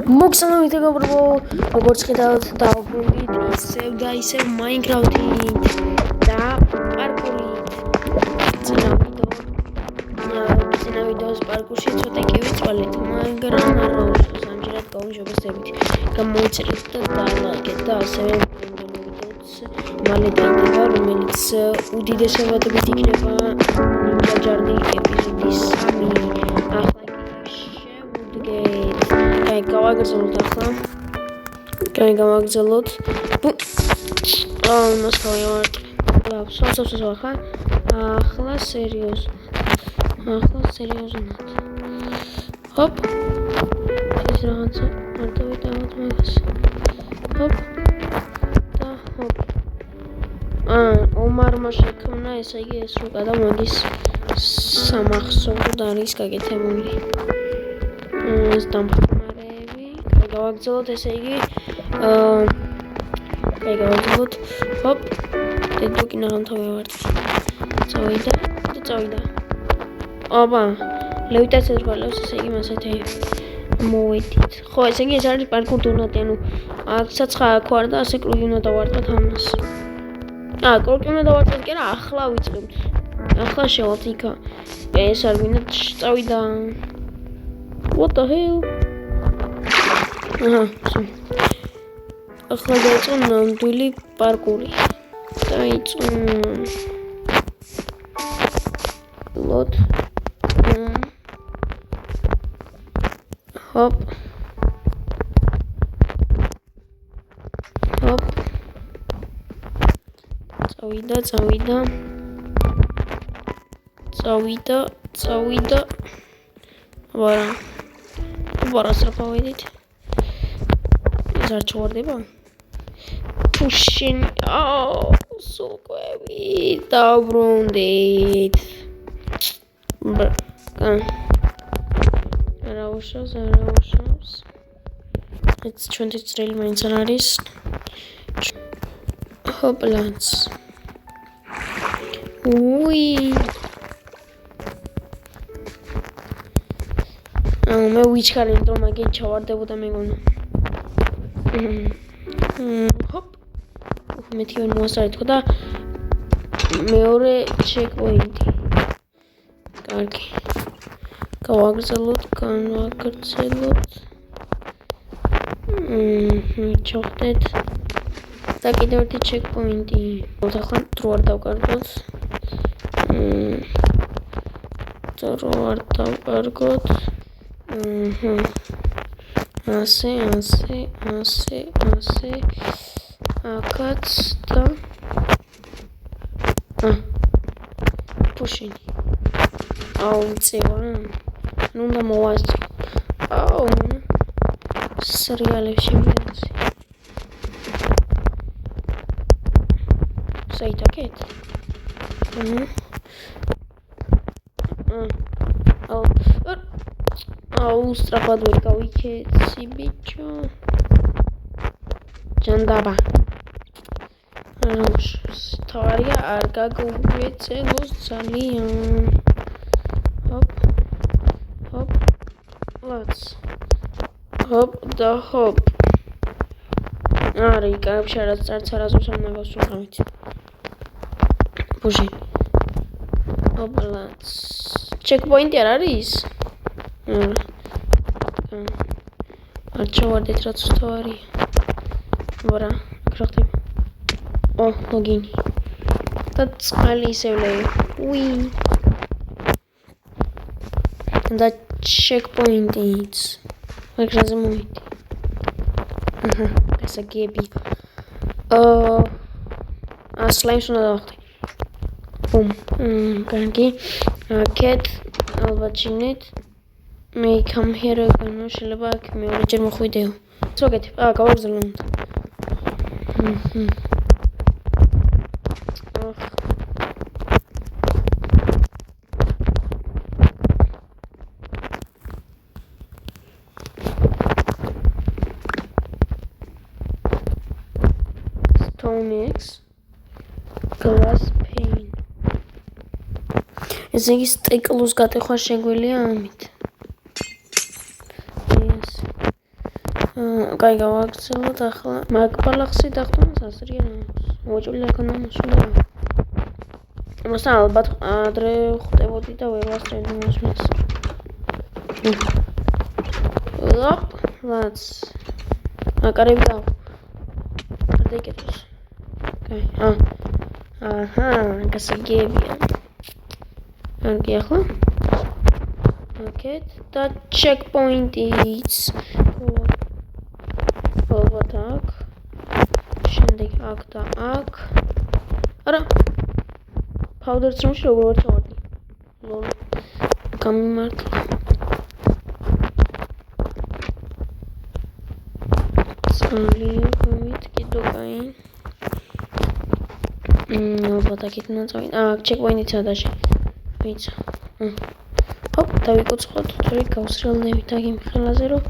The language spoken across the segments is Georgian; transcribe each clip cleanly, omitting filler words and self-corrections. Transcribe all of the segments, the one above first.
მოგესალმებით მეგობრებო, როგორც ხედავთ დავბრუნდით ისევ და ისევ Minecraft-ით და პარკურით. წინა ვიდეოს პარკურში ცოტა კი ვიცვალეთ, მაგრამ არა უშავს ამჯერად გავუმჯობესებით. გამოიწერეთ და დალაიქეთ და ასევე მალე დაიდება, რომელიც უდიდესობადობით იქნება Ninja Journey ეპიზოდის 3. გავაგრძელოთ ახლა. გავაგრძელოთ. ნასწავლად. ახლა სერიოზულად. ჰოპ. ეს რაღაცა მარტო დავთ მაგას. ჰოპ. და ჰოპ. ომარმა შექმნა, ესე იგი ეს რო გადამოდის სამახსოვროდ არის გაკეთებული. ეს დამხმარეები. გავაგრძელოთ, ესე იგი გავაგრძელოთ. ჰოპ. დედუკინა გამთავია ვარ. წავიდა. აბა, ლევიტაციას გვალავს, ესე იგი მასეთი მოვედით. ხო, ესე იგი ეს არის პარკურ დონატი, ანუ აქცაც ხო არ და ასე კრული უნდა დავარტყოთ ამას. კრული უნდა დავარტყოთ, კი რა, ახლა ვიწყებთ. ახლა შევალთ იქა. ეს არ მინდა წავიდა. What the hell? ახლა დაიწყო ნამდვილი პარკური. დაიწყო ლოთ. ჰოპ. წავიდა. ვარა სრაფავედით. ეს არ ჩავარდება? Pushing. სოკვები დავბრუნდით. არა უშავს. ეს ჩვენი წრელი მაინც არ არის. ჰოპლაც. უი. მე ვიჩქარი, რომ მაგით ჩავარდებოდა მეგონა. ჰოპ. მეთი ვერ მოასწარი თქო და მეორე ჩეკპოინტი. კარგი. გავაგრძელოთ. ჩავხდეთ. და კიდევ ერთი ჩეკპოინტი. ახლა დრო არ დავკარგოთ. ასე. აკაც და პუშინი. წევა. ნუ უნდა მოვასწრო. სერიალებში შემიძლია. საიტაკეთ. სტრაფად ვერ გავიქეცი ბიჭო. ჯანდაბა. თავარია არ გაგუვეცელოს ძალიან. ჰოპ. ლაც. ჰოპ და ჰოპ. არი, კარგში რაც არასდროს არ მაგავსრულავით. ბუჟი. ჰოპ ლაც. ჩეკპოინტი არ არის? არ ჩავარდეთ რაც თავარია. ვარა, აქ რა ხდება? ლოგინი. და წყალი ისევლეი. უი. და ჩეკპოინტიც. მაგაზე მოვიდი. ესა გები. სლაიმს უნდა დავხტი. ბუმ. კარგი. კეთ ალბათ ჩინით. May come here again. შეიძლება აქ მეორეჯერ მოხვიდეო. სოგეთი. გავაგრძელოთ. Stonex glass pane. ესე იგი სტეკლოს გატეხვა შეგვიძლია ამით. კაი გავაგრძელოთ ახლა მაგბალახსი დახტომას ასრია მოჭული აქნა მოსულა მოსა ალბათ ადრე ხვდებოდი და ვერ ვასწრებდი მოსვლას ოპ ლაც აკარები და დეკეთოს კაი აჰა გასაგებია ანკი ახლა ოკეი და checkpoint-იც ალბათ აქ შემდეგ აქ და აქ არა powder room-ში როგორ ვარ ჩავარდი ლოლ გამიმართლა კიდო კაი ალბათ აქეთ უნდა წავიდე checkpoint-იც ადაში ვიცი hop დავიკოცხოთ თორე გავსროლნებით აქ იმ ხელაზე რომ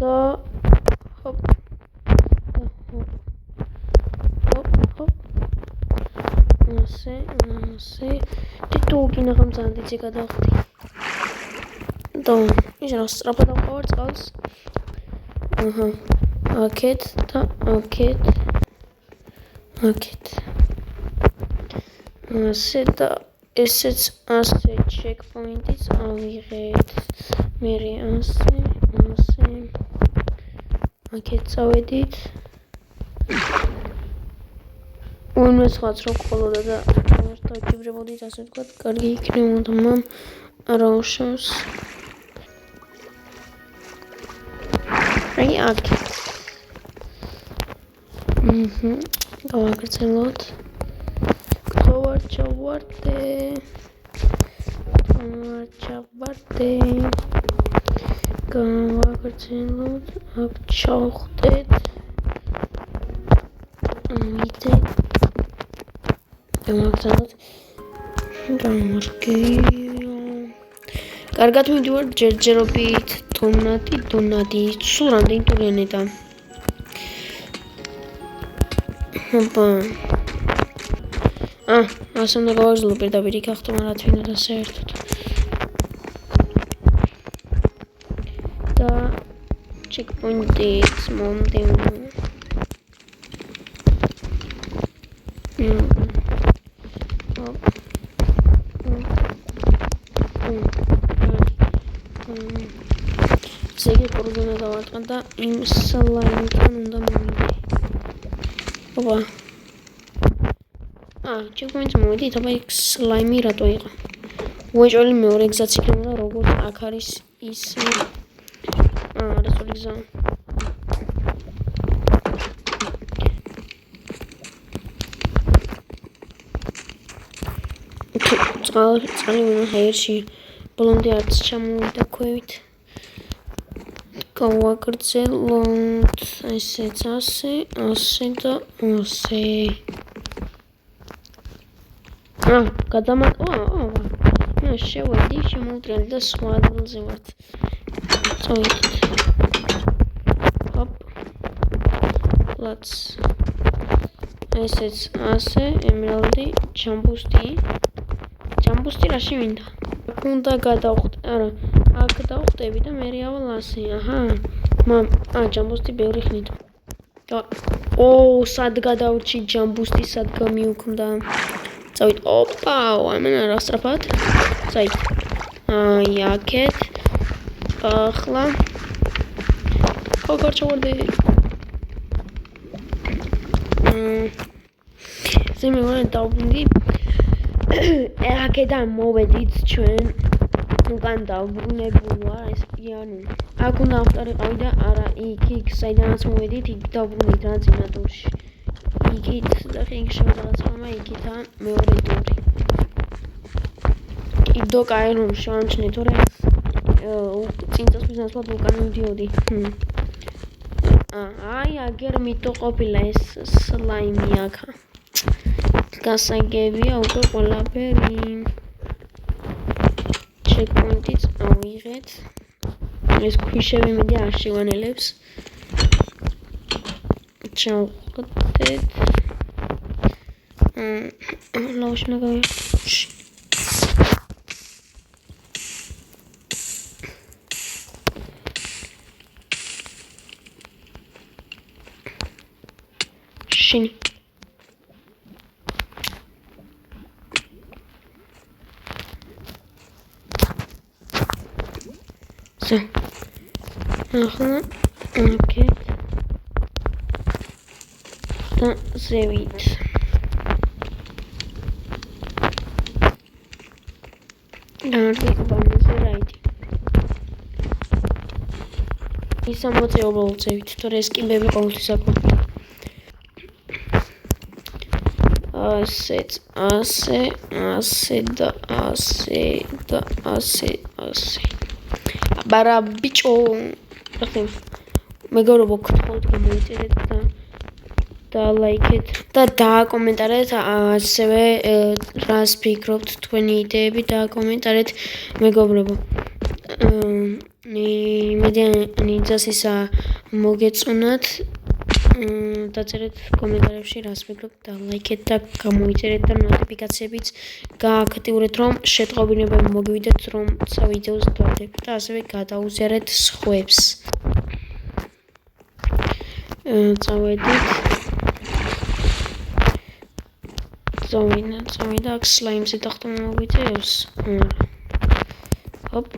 და hop ასე თითო უკინა ხამძან დიცი გადავხდი და ის რა სწრაფად დავყავარ წყალს აჰა აკეთ და აკეთ ასე და ესეც ასე checkpoint-იც ავიღეთ მე ასე აკეთ წავედით უნდა სხვაც რო ყოლოდა და დავჭიბრებოდით ასე ვთქვათ კარგი იქნებოდა მამ არა უშავს აი აკეთ გავაგრძელოთ ჩავარდე გავაგრძელოთ აქ ჩავხდეთ მიდეთ გავაგრძელოთ გამარგია კარგად მიდივარ ჯერჯერობით დონადი სულ რამდენი ტურიანი და ოპა ასე უნდა გავაგრძელო პირდაპირ იქ ახტომ რა თვითონ და საერთოდ და checkpoint-იც მომდევნო ზეგი კორდონა დავარტყა და იმ სლაიმთან უნდა მოვიდე ოპა checkpoint მოვიდით, აბა იქ სლაიმი რატო იყო? უეჭველი მეორე გზაც იქნება, როგორც აქ არის ის რასული გზა. წყალი უნდა ჰაერში ბოლომდე არც ჩამოვიდა ქვევით. გავაგრძელოთ ესეც ასე და ასე. გადამატვა მე შევედი შემოვტრიალდი და სხვა ადგილზე ვართ წავიდით hop ლაც ესეც ასე ემერალდი ჯამბუსტი რაში მინდა უნდა გადავხდე არა აქ დავხდები და მე ავალ ასე აჰა მამ ჯამბუსტი ბევრი ხნით სად გადავრჩი ჯამბუსტი სად გამიუქმდა წავით ოპა ამენა რა სწრაფად წაით აი აკეთ ახლა როგორ ჩავარდი ზემე ვარ დავბრუნდი აქედან მოვედით ჩვენ უკან დავბრუნებული ვარ ეს პიანო აქ უნდა ავტარიყავი და არა იქ საიდანაც მოვედით იქ დავბრუნდით რა წინა ტურში იქით და ხინგ შემოძალაცამა იქითა მეორე ტური კიდო კაი რომ შევამჩნი თორე წინ წასვლის ნაცვლად უკან მივდიოდი აი აგერ მიტო ყოფილა ეს სლაიმი აქა გასაგებია უკვე ყველაფერი checkpoint-იც ავიღეთ ეს ქვიშები მედი არ შევანელებს ჩავხდეთ ლაუშნა გავიხში შენი So. Aha. Okay. Da zewit. Dargi ბანზე რაიდი. ის ამოწეობა უწევით, თორე ეს კიბები ყოველთვის აქვს. ასე. Bara bicho. მეგობრებო, გთხოვთ გამოიწერეთ და ლაიქეთ და დააკომენტარეთ ასევე რას ფიქრობთ თქვენი იდეები დააკომენტარეთ მეგობრებო. იმედია ისა მოგეწონათ დაწერეთ კომენტარებში რას ფიქრობთ და ლაიქეთ და გამოიწერეთ და ნოტიფიკაციებიც გააქტიურეთ რომ შეტყობინებები მოგივიდეთ რომ ვიდეოს დავდებ და ასევე გადაუზიარეთ სხვებს. წავედით წავიდა აქ სლაიმზე დახტომა მოგვიწევს ჰოპ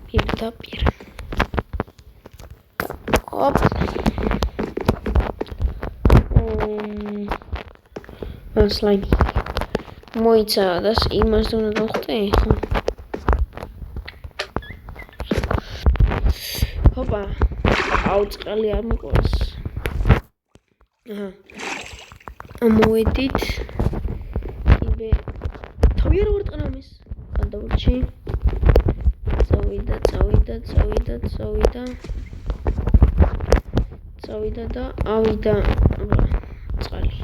პირდაპირ ჰოპ სლაიმი მოიცა და იმას უნდა დავხტე ხო ჰოპა აუწყალი არ მოყოლს. მოვედით. იბე თავი არ ვარ ტყნამის. გადავრჩი. წავიდა და ავიდა. წყალი.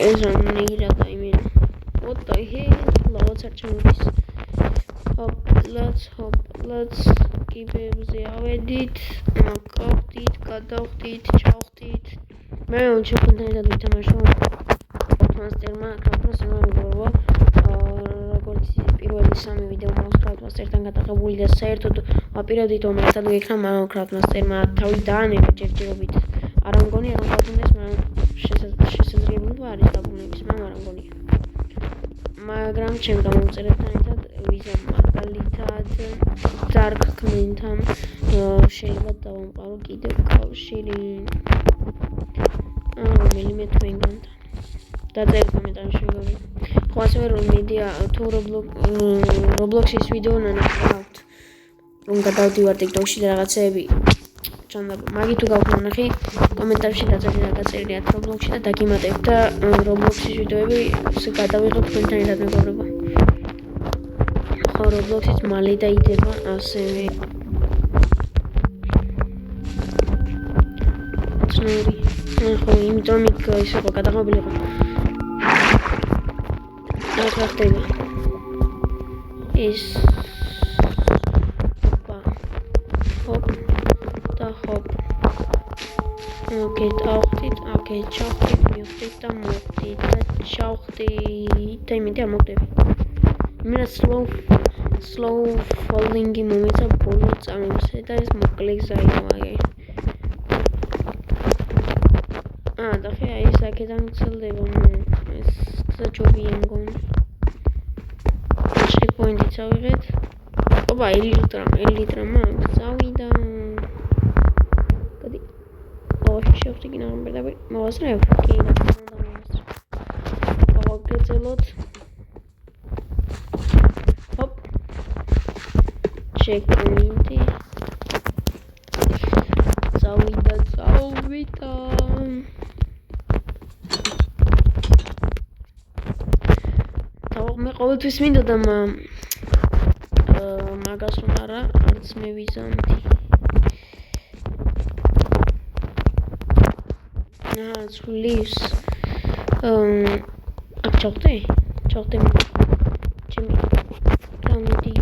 ეს ნეირა და იმენ. What the hell? ლავაც არ ჩამოდის. Let's კიბებზე ავედით, მაკავდით, გადავხდით, ჩავხდით. მე შეფუნდეთ ვითამაშო. Craftsmaster-მა მეგობრებო, როგორც პირველი 3 ვიდეო მაქვს Craftsmaster-თან გადაღებული და საერთოდ ვაპირებდით რომ ერთად ვიქნა, მაგრამ Craftsmaster-მა თავი დაანერა ჯერჯერობით. არ მგონია რომ გავუნდეს, მაგრამ შესაძლებლობა არის დაბრუნების, მაგრამ არ მგონია. მაგრამ ჩემ გამომწერებთან ერთად ვიზა მაგალითად Dark Queen-თან შეიძლება დავამყარო კიდევ კავშირი რომელიმე თქვენგანთან დაწერეთ კომენტარებში მეგობრებო ხო ასევე რომ მედია თუ Roblox-ის ვიდეო ნანახავთ რომ გადავდივარ TikTok-ში და რაღაცეები ჩანდება მაგი თუ გაქვთ ნახი კომენტარებში დაწერეთ Roblox-ში და დაგიმატებთ და Roblox-ის ვიდეოები გადავიღოთ თქვენთან ერთად მეგობრებო Roblox-იც მალე დაიდება ასევე ცნური ხო იმიტომ იქ ისე ხო გადაღებული იყო რა ხდება ის ჰოპ და ჰოპ ოკეი დავხდით ოკეი ჩავხდით მივხდით და მოვხდით და ჩავხდით და იმედი არ მოვხდები იმენა slow falling-ი მომეცა ბოლო წამოსე და ეს მოკლე გზაა ვაგე და ხე აი საკედან გწელდება ეს გზა ჯობია მგონი checkpoint-ი წავიღეთ ოპა ელიტრა მაქვს წავიდა გადი შევხდი კი ნახე პირდაპირ მოვასწრებ კი გავაგრძელოთ hop checkpoint-ი წავიდა მე ყოველთვის მინდოდა მაგას რომ არც მე ვიზამთი ცulis აქ ჩავხდე ჩემი გამიდი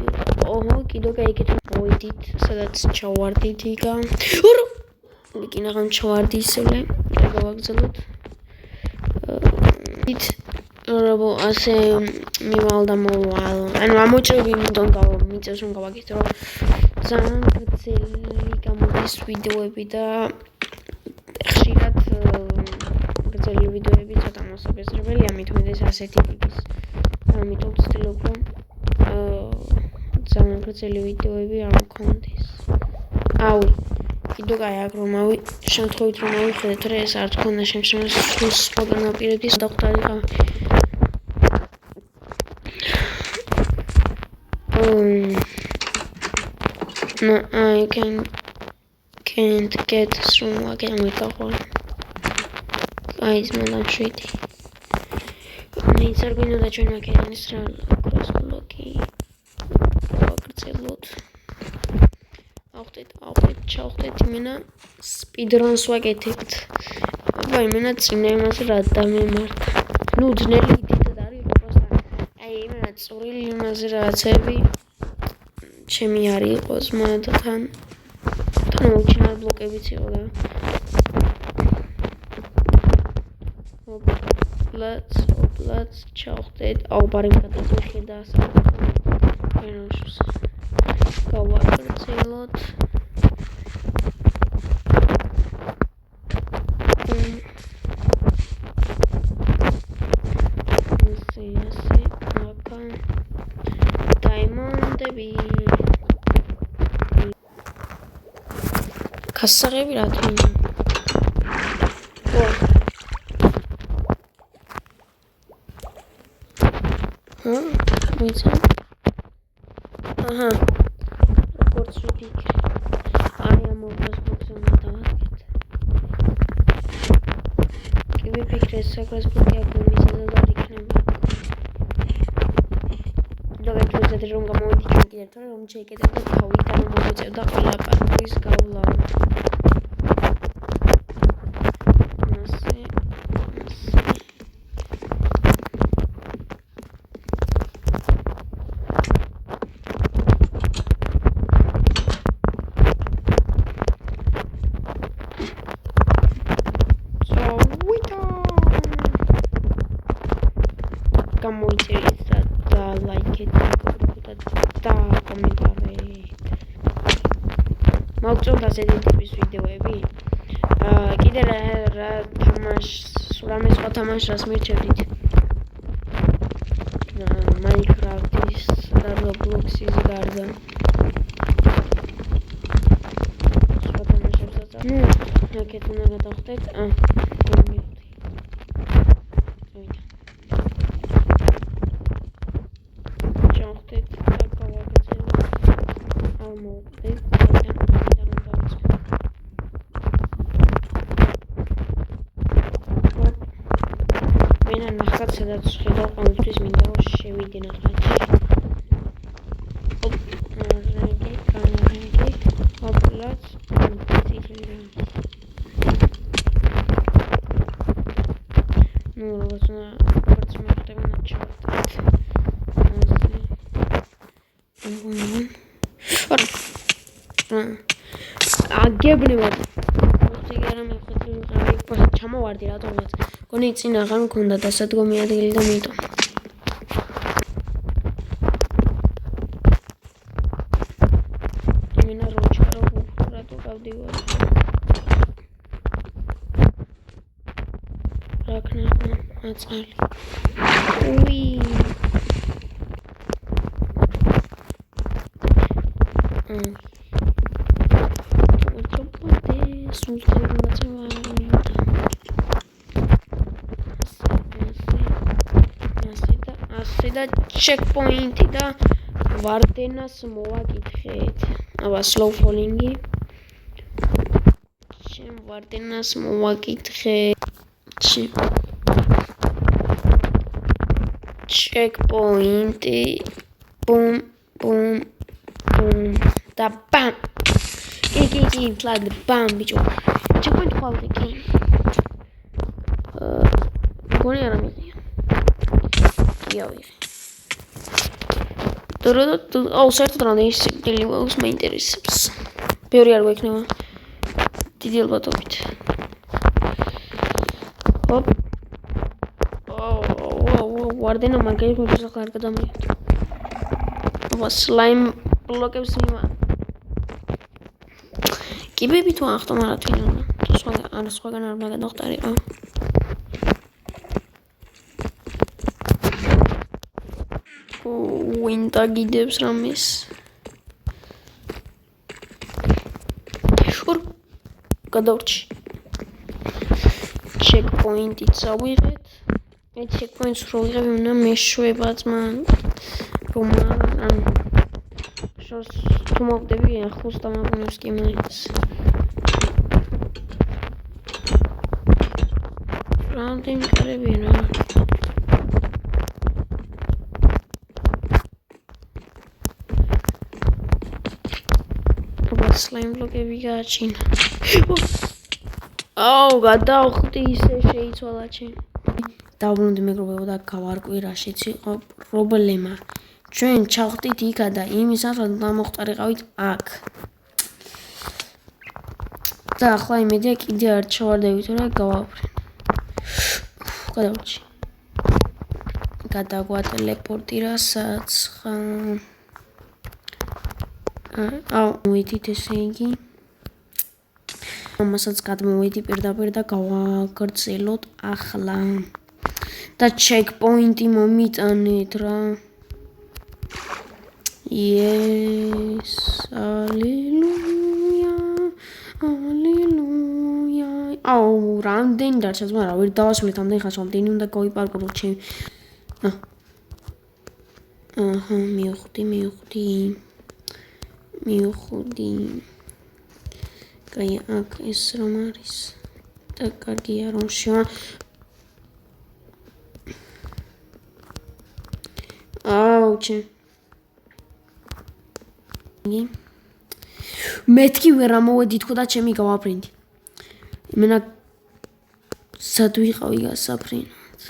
ოჰო კიდო გაიგეთ მოვიდით სადაც ჩავარდით იქა კინაღამ ჩავარდი ისევე გავაგზავნოთ რობო ასე მივალდა მოვალ ანუ ამოჭრები მინდონ მიწევს რომ გავაკეთო რომ ძალიან გრძელი გამოდის ვიდეოები და ხშირად გრძელი ვიდეოები ცოტა მოსაბეზრებელია, მithumedes ასეთი ტიპის. ამიტომ ვცდილობ რომ ძალიან გრძელი ვიდეოები არ მქონდეს. ავი, კიდევ კაი აქ რომ ავი, შემთხვევით რომ ავიხედეთ, რა ეს არ თქონდა შემჩნევას თულს სხვაგან ვაპირებდი დახვდარიყავ. No, I can't get through again with the hole. Guys, man, shitty. Needs are going to the journal again. Cross blocky. It's a lot. Chocolate, mina speedrun swagget it. By minutes, names rata me mark. No, generally, did I minutes really mazrat heavy. ჩემი არ იყოს მათთან მოუჩინარ ბლოკებიც იყო და ოპლაც ჩავხდეთ აუბარემკადაც მიხედა ასაკენოშს გავაკეთოთ ესე აკან დაიმონდები გასაღები რა თქმა ვიცი აჰა როგორც ვიფიქრე აი ამ ოქროს ბოქსზე უნდა დავაკეთე კი ვიფიქრე ოქროს ბოქსი აკუმულირდება და იქნება დავეთვალე რომ გამოვიდი ჩვენ კიდევ თორე რომ შეიკეთებ და თავი გამომოწევ და ყველა პარტიის გავლა გამოიწერეთ და ლაიქეთ და კომენტარით. მოგწონთ ასეთი ტიპის ვიდეოები? კიდე რა თამაშს, რამე სხვა თამაშს რას მირჩევდით? Minecraft-ის და Roblox-ის გარდა. სხვა თამაშებსაც აქეთ უნდა გადავხდეთ. სადაც ხედავ ყოველთვის მინდა რომ შევიდე ნახატში. ოპლაც ну, როგორც მოხდება ჩავდეთ. აგებნებად. მოციგერა მეხუთი ღარი ჩამოვარდი რატომაც. გონი წინ აღარ მქონდა დასადგომი ადგილი და მიტომ. იმენა როჩა რო რატო გავდივარ. რა ქნა აწყალი. უი. და checkpoint-ი და ვარდენას მოვაკითხეთ. აბა slow falling-ი. ჩემ ვარდენას მოვაკითხეთ. checkpoint-ი. Boom, boom, boom. და bam. კი, ფლად bam, ბიჭო. checkpoint ყავდა კი. გონი არ ამიღია. საერთოდ რამდენი სიგნალი გვაქვს მეინტერესებს. ბევრი არ გვექნება. დიდი ალბათობით. ჰოპ. ვარდენა მაგარი მოძახ არ გადამიოთ. აბა სლაიმ ბლოკებს მიმა. კიბები თუ ახტომ არა თვითონ. სხვაგან არ უნდა გადავხტარიყო. ვინ დაგიდებს რამეს? შურ გადავრჩი. checkpoint-ი წავიღეთ. მე checkpoint-ს რო ვიღებ, უნდა მეშვება ძმან. რომ ან შორს თუ მოვდები, ახლოს დამაყენებს კი მაინც. რამდენი კარებია რა. slime block-ები გააჩინა. აუ, გადავხდი ისე შეიცვალა ჩემი. დავბრუნდი მეგობრებო და გავარკვი რაშიც იყო პრობლემა. ჩვენ ჩავხდით იქა და იმის ახლა დამოხტარიყავით აქ. და ახლა იმედია კიდე არ ჩავარდებით რა გავაფრენ. გადავჭი. გადაგვატელეპორტი რასაც აუ, მოვიდით ესე იგი. ამასაც გადმოვედი პირდაპირ და გავაგრძელოთ ახლა. და checkpoint-ი მომიტანეთ რა. Yes, alleluia, alleluia. აუ, რამდენი დარჩა ზმა რა, ვერ დავასრულეთ ამდენი ხანს, რამდენი უნდა გავიპარკურო ჩემი. აჰა, მივხვდი. კაი, აქ ეს რომ არის. და კარგია რომ აუჩი. მეთქი ვერ ამოვედი თქო და ჩემი გავაფრინდი. იმენა სად ვიყავი გასაფრინად.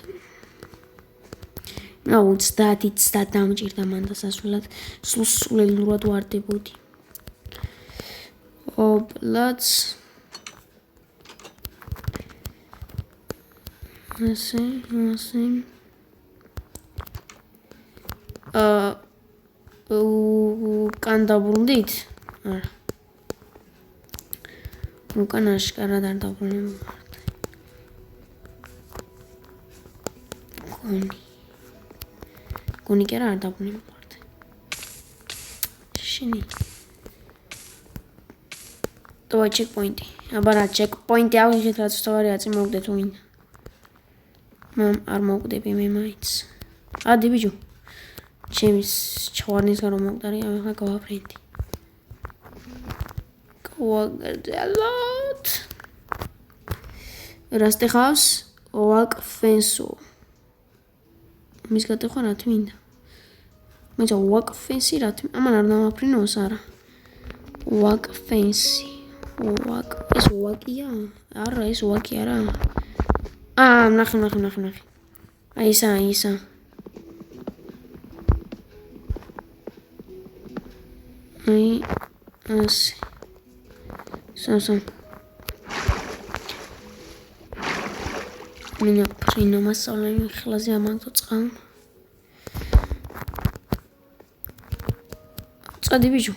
აუ, 30 დამჭირდა მან და სასვლელად სულელურად ვარდებოდი. ოპლაც. ასე. კან დაბრუნდით? არა. უკან აშკარად არ დაბრუნებულა. გონი კი არ დაბრუნებულა. შენი. Давай checkpoint-ი. აბა რა checkpoint-ი ავიღეთ რაც თავარი აწი მოვგდეთ ვინ. მამ არ მოვგდები მე მაინც. ადი ბიჭო. ჩემს ჩავარნის გარო მოვგდარი, ახლა გავაფრინდი. გავაგრძელოთ. რასტე ხავს? ვაკფენსო. მის გატეხვა რა თმინდა? მეცა ვაკფენსი რა თმინდა? ამან არ დამაფრინოს არა. ვაკფენსი. ეს ვაკია? არა, ეს ვაკი არა. ნახე. აი ისა. აი ასე. სამ. მინა პრინო მასწავლე ხელაზე ამანთო წყალ. წადი ბიჭო.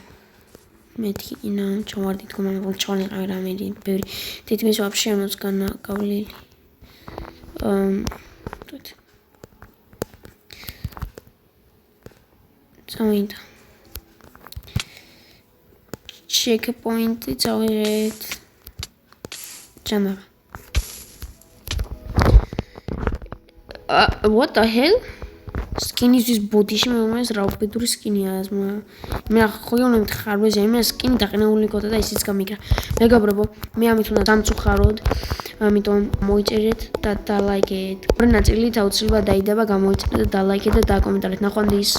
მეთქი ინა ჩავარდი თქო მაგრამ ჩავარიყავი რამე ბევრი თითქმის ვაფშე ამას განაგავლილი. წავიდა. checkpoint-ი წავიღეთ. ჯანა. What the hell? სკინისთვის ბოდიში მომეს რა უბედური სკინია ზმა. მე ხო უნდა მითხარბეზე მე სკინი დაყენებული ქოთა და ისიც გამიგრა. მეგობრებო, მე ამით უნდა დამწუხაროდ. ამიტომ მოიწერეთ და დალაიქეთ. ორი ნაწილით აუცილებლად დაიდება, გამოიწერეთ და დალაიქეთ და დაკომენტარეთ. ნახვამდის.